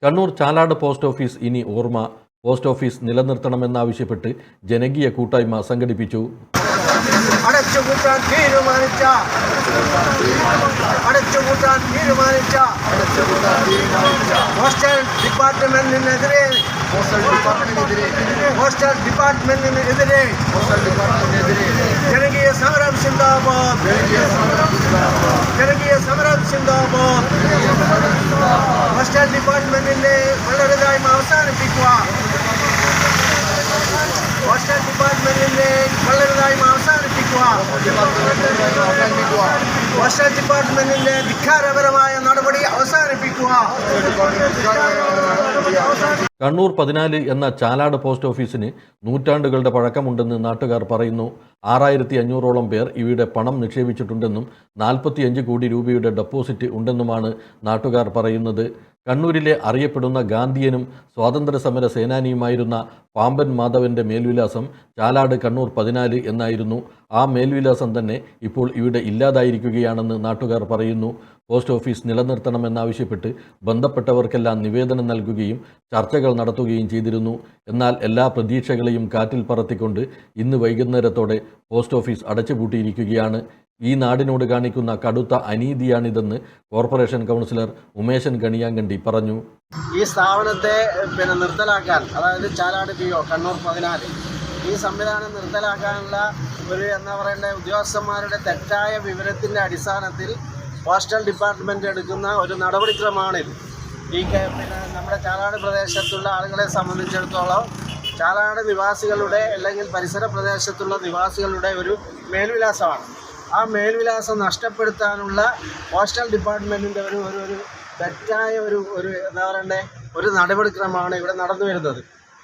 Kannur Chalad post office ഇനി ഓർമ്മ post office നിലനിർത്തണമെന്നാവശ്യപ്പെട്ട് ജനകീയ കൂട്ടായ്മ സംഘടിപ്പിച്ചു. അടച്ചുപൂട്ടാൻ തീരുമാനിച്ച പോസ്റ്റൽ ഡിപ്പാർട്ട്മെന്റിനെതിരെ ജനകീയ സമരം സിന്ദാബാദ്, ജനകീയ സമരം സിന്ദാബാദ്. പോസ്റ്റൽ ഡിപ്പാർട്ട്മെന്റിന്റെ കൊള്ളരുതായ്മ അവസാനിപ്പിക്കുക, പോസ്റ്റൽ ഡിപ്പാർട്ട്മെന്റിന്റെ കൊള്ളരുതായ്മ അവസാനിപ്പിക്കുക, പോസ്റ്റൽ ഡിപ്പാർട്ട്മെന്റിന്റെ ധിക്കാരപരമായ നടപടി അവസാനിപ്പിക്കുക. കണ്ണൂർ 14 എന്ന ചാലാട് പോസ്റ്റ് ഓഫീസിന് നൂറ്റാണ്ടുകളുടെ പഴക്കമുണ്ടെന്ന് നാട്ടുകാർ പറയുന്നു. 6500ഓളം പേർ ഇവയുടെ പണം നിക്ഷേപിച്ചിട്ടുണ്ടെന്നും 45 കോടി രൂപയുടെ ഡെപ്പോസിറ്റ് ഉണ്ടെന്നുമാണ് നാട്ടുകാർ പറയുന്നത്. കണ്ണൂരിലെ അറിയപ്പെടുന്ന ഗാന്ധിയനും സ്വാതന്ത്ര്യസമര സേനാനിയുമായിരുന്ന പാമ്പൻ മാധവന്റെ മേൽവിലാസം ചാലാട് കണ്ണൂർ 14 എന്നായിരുന്നു. ആ മേൽവിലാസം തന്നെ ഇപ്പോൾ ഇവിടെ ഇല്ലാതായിരിക്കുകയാണെന്ന് നാട്ടുകാർ പറയുന്നു. പോസ്റ്റ് ഓഫീസ് നിലനിർത്തണമെന്നാവശ്യപ്പെട്ട് ബന്ധപ്പെട്ടവർക്കെല്ലാം നിവേദനം നൽകുകയും ചർച്ചകൾ നടത്തുകയും ചെയ്തിരുന്നു. എന്നാൽ എല്ലാ പ്രതീക്ഷകളെയും കാറ്റിൽ പറത്തിക്കൊണ്ട് ഇന്ന് വൈകുന്നേരത്തോടെ പോസ്റ്റ് ഓഫീസ് അടച്ചുപൂട്ടിയിരിക്കുകയാണ്. ഈ നാടിനോട് കാണിക്കുന്ന കടുത്ത അനീതിയാണിതെന്ന് കോർപ്പറേഷൻ കൗൺസിലർ ഉമേശൻ കണിയാങ്കണ്ടി പറഞ്ഞു. ഈ സ്ഥാപനത്തെ നിർത്തലാക്കാൻ, അതായത് ചാലാട് PO കണ്ണൂർ 14 ഈ സംവിധാനം നിർത്തലാക്കാനുള്ള ഒരു ഉദ്യോഗസ്ഥന്മാരുടെ തെറ്റായ വിവരത്തിൻ്റെ അടിസ്ഥാനത്തിൽ പോസ്റ്റൽ ഡിപ്പാർട്ട്മെൻറ്റ് എടുക്കുന്ന ഒരു നടപടിക്രമമാണിത്. ഈ നമ്മുടെ ചാലാട് പ്രദേശത്തുള്ള ആളുകളെ സംബന്ധിച്ചിടത്തോളം ചാലാട് നിവാസികളുടെ അല്ലെങ്കിൽ പരിസര പ്രദേശത്തുള്ള നിവാസികളുടെ ഒരു മേൽവിലാസമാണ്. ആ മേൽവിലാസം നഷ്ടപ്പെടുത്താനുള്ള പോസ്റ്റൽ ഡിപ്പാർട്ട്മെൻറ്റിൻ്റെ ഒരു തെറ്റായ ഒരു നടപടിക്രമമാണ് ഇവിടെ നടന്നു വരുന്നത്.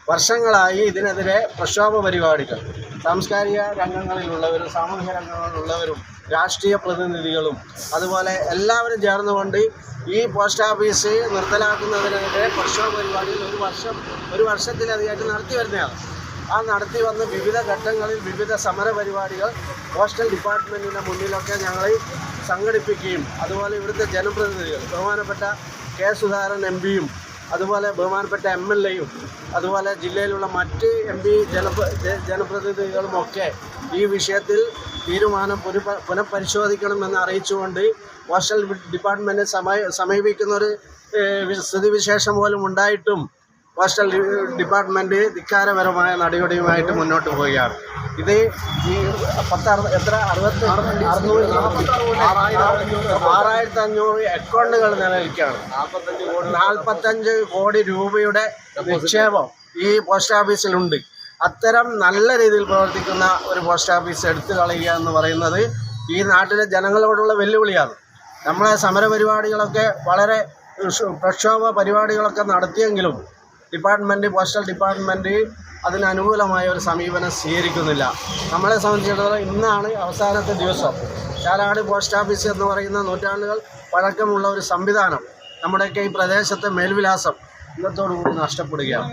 വർഷങ്ങളായി ഇതിനെതിരെ പ്രക്ഷോഭ പരിപാടികൾ സാംസ്കാരിക രംഗങ്ങളിലുള്ളവരും സാമൂഹിക രംഗങ്ങളിലുള്ളവരും രാഷ്ട്രീയ പ്രതിനിധികളും അതുപോലെ എല്ലാവരും ചേർന്നുകൊണ്ട് ഈ പോസ്റ്റ് ഓഫീസ് നിർത്തലാക്കുന്നതിനെതിരെ പ്രക്ഷോഭ പരിപാടികൾ ഒരു വർഷത്തിലധികമായിട്ട് നടത്തി വരുന്നതാണ്. ആ നടത്തി വന്ന വിവിധ ഘട്ടങ്ങളിൽ വിവിധ സമര പരിപാടികൾ പോസ്റ്റൽ ഡിപ്പാർട്ട്മെൻറ്റിൻ്റെ മുന്നിലൊക്കെ ഞങ്ങൾ സംഘടിപ്പിക്കുകയും അതുപോലെ ഇവിടുത്തെ ജനപ്രതിനിധികൾ ബഹുമാനപ്പെട്ട കെ സുധാകരൻ MP അതുപോലെ ബഹുമാനപ്പെട്ട MLA അതുപോലെ ജില്ലയിലുള്ള മറ്റ് MP ജനപ്രതിനിധികളുമൊക്കെ ഈ വിഷയത്തിൽ തീരുമാനം പുനഃപരിശോധിക്കണമെന്ന് അറിയിച്ചുകൊണ്ട് പോസ്റ്റൽ ഡിപ്പാർട്ട്മെൻറ്റ് സമീപിക്കുന്നൊരു സ്ഥിതിവിശേഷം പോലും ഉണ്ടായിട്ടും പോസ്റ്റൽ ഡിപ്പാർട്ട്മെൻറ്റ് ധിക്കാരപരമായ നടപടിയുമായിട്ട് മുന്നോട്ട് പോവുകയാണ്. ഇത് ഈ 6500 അക്കൗണ്ടുകൾ നിലനിൽക്കുകയാണ്. 45 കോടി രൂപയുടെ നിക്ഷേപം ഈ പോസ്റ്റ് ഓഫീസിലുണ്ട്. അത്തരം നല്ല രീതിയിൽ പ്രവർത്തിക്കുന്ന ഒരു പോസ്റ്റ് ഓഫീസ് എടുത്തു കളയുക എന്ന് പറയുന്നത് ഈ നാട്ടിലെ ജനങ്ങളോടുള്ള വെല്ലുവിളിയാണ്. നമ്മളെ സമരപരിപാടികളൊക്കെ വളരെ പ്രക്ഷോഭ പരിപാടികളൊക്കെ നടത്തിയെങ്കിലും പോസ്റ്റൽ ഡിപ്പാർട്ട്മെൻറ്റ് അതിനനുകൂലമായ ഒരു സമീപനം സ്വീകരിക്കുന്നില്ല. നമ്മളെ സംബന്ധിച്ചിടത്തോളം ഇന്നാണ് അവസാനത്തെ ദിവസം. ചാലാട് പോസ്റ്റ് ഓഫീസ് എന്ന് പറയുന്ന നൂറ്റാണ്ടുകൾ പഴക്കമുള്ള ഒരു സംവിധാനം നമ്മുടെയൊക്കെ ഈ പ്രദേശത്തെ മേൽവിലാസം ഇന്നത്തോടുകൂടി നഷ്ടപ്പെടുകയാണ്.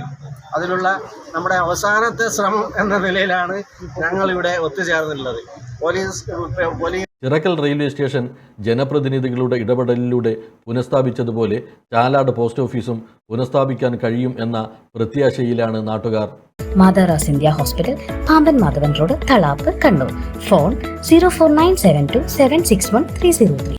അതിലുള്ള നമ്മുടെ അവസാനത്തെ ശ്രമം എന്ന നിലയിലാണ് ഞങ്ങളിവിടെ ഒത്തുചേർന്നിട്ടുള്ളത്. പോലീസ് ചിറക്കൽ റെയിൽവേ സ്റ്റേഷൻ ജനപ്രതിനിധികളുടെ ഇടപെടലിലൂടെ പുനഃസ്ഥാപിച്ചതുപോലെ ചാലാട് പോസ്റ്റ് ഓഫീസും പുനഃസ്ഥാപിക്കാൻ കഴിയും എന്ന പ്രത്യാശയിലാണ് നാട്ടുകാർ. മാതാറാസ് India hospital, Pamban Madhavan road, Thalap, Kannur. Phone 04972761303.